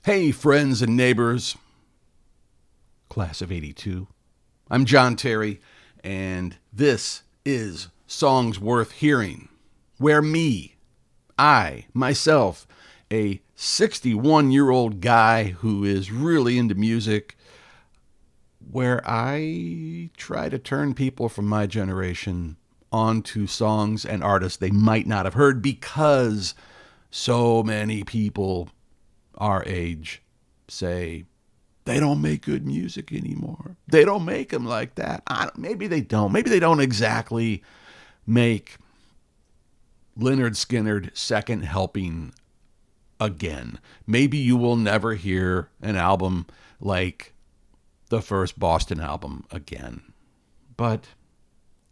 Hey, friends and neighbors, class of 82. I'm John Terry, and this is Songs Worth Hearing, where myself, a 61-year-old guy who is really into music, where I try to turn people from my generation onto songs and artists they might not have heard because so many people our age say they don't make good music anymore. They don't make them like that. Maybe they don't. Maybe they don't exactly make Leonard Skinner second helping again. Maybe you will never hear an album like the first Boston album again. But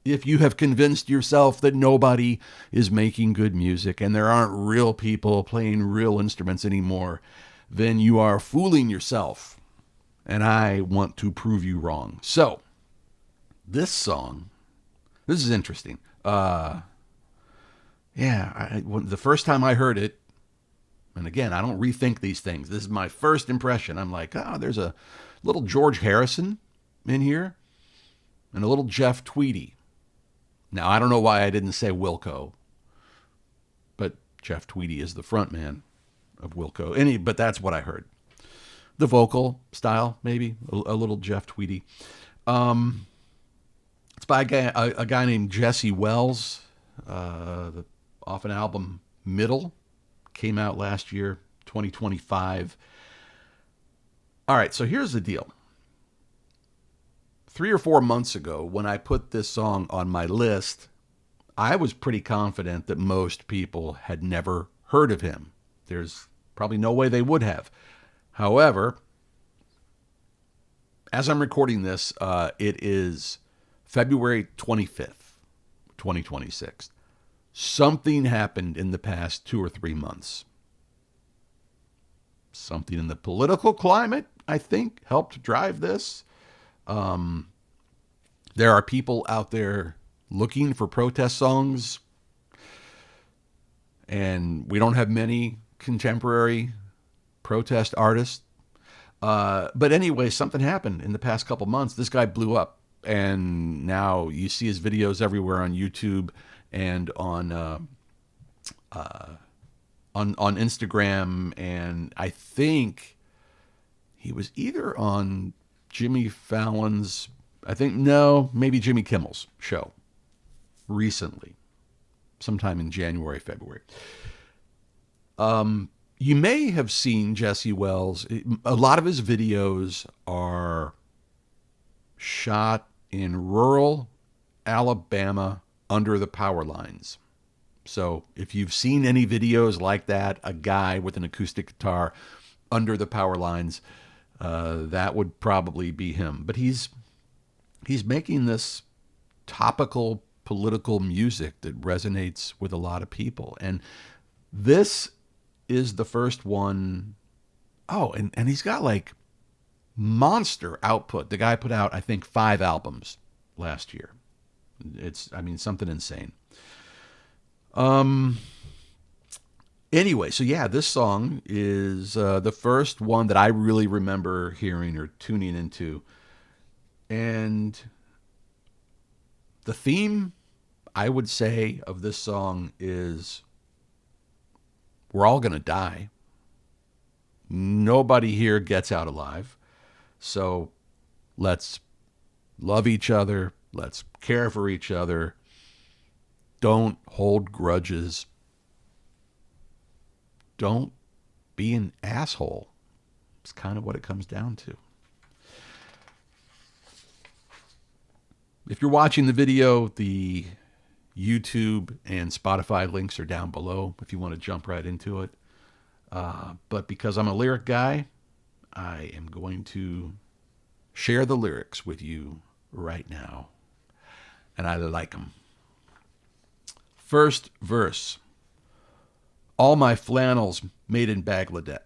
if you have convinced yourself that nobody is making good music and there aren't real people playing real instruments anymore, then you are fooling yourself. And I want to prove you wrong. So, this song, this is interesting. The first time I heard it, and again, I don't rethink these things. This is my first impression. I'm like, there's a little George Harrison in here and a little Jeff Tweedy. Now, I don't know why I didn't say Wilco, but Jeff Tweedy is the front man of Wilco. But that's what I heard. The vocal style, maybe, a little Jeff Tweedy. It's by a guy named Jesse Wells, off an album Middle, came out last year, 2025. All right, so here's the deal. 3 or 4 months ago, when I put this song on my list, I was pretty confident that most people had never heard of him. There's probably no way they would have. However, as I'm recording this, it is February 25th, 2026. Something happened in the past 2 or 3 months. Something in the political climate, I think, helped drive this. There are people out there looking for protest songs, and we don't have many contemporary protest artists. But anyway, something happened in the past couple months. This guy blew up, and now you see his videos everywhere on YouTube and on Instagram, and I think he was either on Jimmy Fallon's, maybe Jimmy Kimmel's show recently, sometime in January, February. You may have seen Jesse Wells. A lot of his videos are shot in rural Alabama under the power lines. So if you've seen any videos like that, a guy with an acoustic guitar under the power lines, that would probably be him. But he's making this topical political music that resonates with a lot of people. And this is the first one. Oh, and he's got like monster output. The guy put out, I think, 5 albums last year. Something insane. Anyway, so yeah, this song is the first one that I really remember hearing or tuning into. And the theme, I would say, of this song is we're all going to die. Nobody here gets out alive. So let's love each other. Let's care for each other. Don't hold grudges. Don't be an asshole. It's kind of what it comes down to. If you're watching the video, the YouTube and Spotify links are down below if you want to jump right into it. But because I'm a lyric guy, I am going to share the lyrics with you right now. And I like them. First verse. All my flannels made in Bangladesh.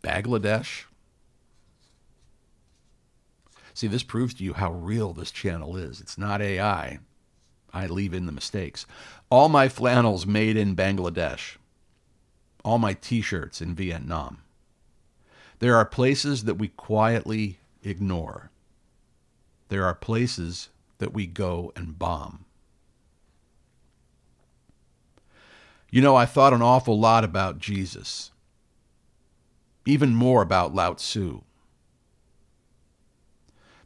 Bangladesh? See, this proves to you how real this channel is. It's not AI. I leave in the mistakes. All my flannels made in Bangladesh. All my t-shirts in Vietnam. There are places that we quietly ignore. There are places that we go and bomb. You know, I thought an awful lot about Jesus, even more about Lao Tzu.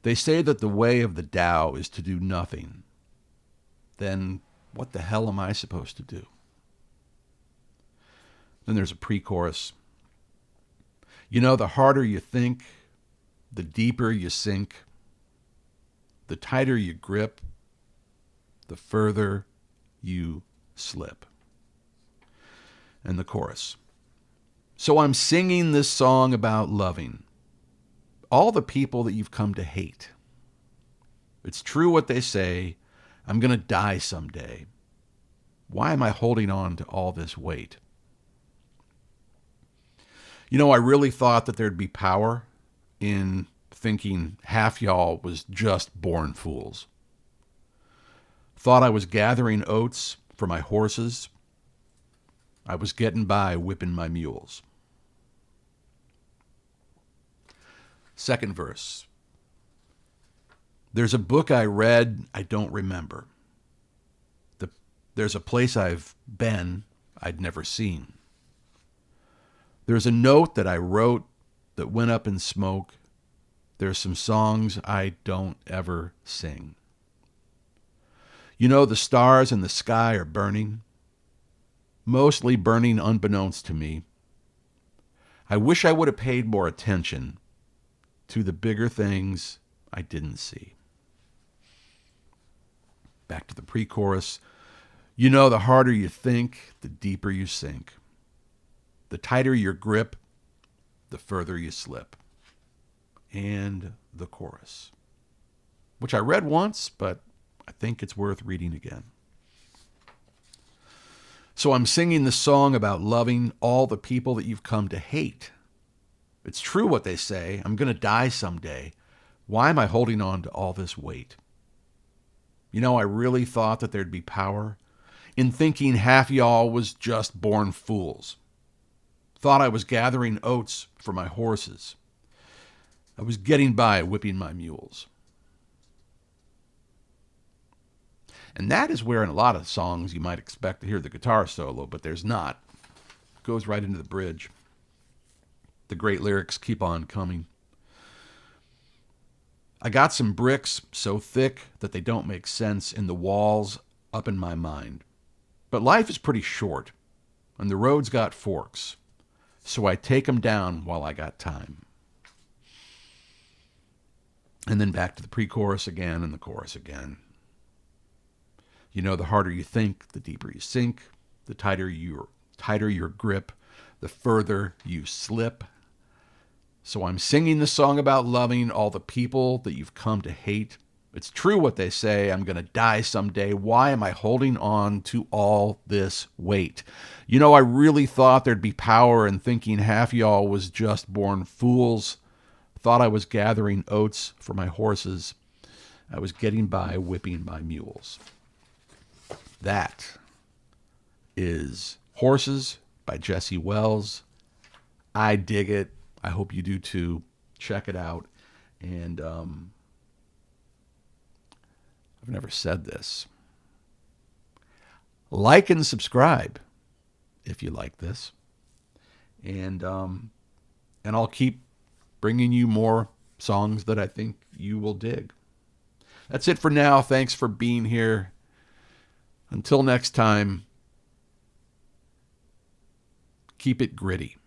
They say that the way of the Tao is to do nothing. Then what the hell am I supposed to do? Then there's a pre-chorus. You know, the harder you think, the deeper you sink. The tighter you grip, the further you slip. And the chorus. So I'm singing this song about loving all the people that you've come to hate. It's true what they say. I'm going to die someday. Why am I holding on to all this weight? You know, I really thought that there'd be power in thinking half y'all was just born fools. Thought I was gathering oats for my horses. I was getting by whipping my mules. Second verse. There's a book I read I don't remember. There's a place I've been I'd never seen. There's a note that I wrote that went up in smoke. There's some songs I don't ever sing. You know, the stars in the sky are burning, mostly burning unbeknownst to me. I wish I would have paid more attention to the bigger things I didn't see. Back to the pre-chorus. You know, the harder you think, the deeper you sink. The tighter your grip, the further you slip. And the chorus, which I read once, but I think it's worth reading again. So I'm singing the song about loving all the people that you've come to hate. It's true what they say. I'm going to die someday. Why am I holding on to all this weight? You know, I really thought that there'd be power in thinking half y'all was just born fools. Thought I was gathering oats for my horses. I was getting by whipping my mules. And that is where in a lot of songs you might expect to hear the guitar solo, but there's not. It goes right into the bridge. The great lyrics keep on coming. I got some bricks so thick that they don't make sense in the walls up in my mind. But life is pretty short, and the road's got forks, so I take 'em down while I got time. And then back to the pre-chorus again and the chorus again. You know, the harder you think, the deeper you sink. The tighter your grip, the further you slip. So I'm singing the song about loving all the people that you've come to hate. It's true what they say. I'm going to die someday. Why am I holding on to all this weight? You know, I really thought there'd be power in thinking half y'all was just born fools. Thought I was gathering oats for my horses. I was getting by whipping my mules. That is Horses by Jesse Wells. I dig it. I hope you do too. Check it out. And I've never said this. Like and subscribe if you like this. And I'll keep bringing you more songs that I think you will dig. That's it for now. Thanks for being here. Until next time, keep it gritty.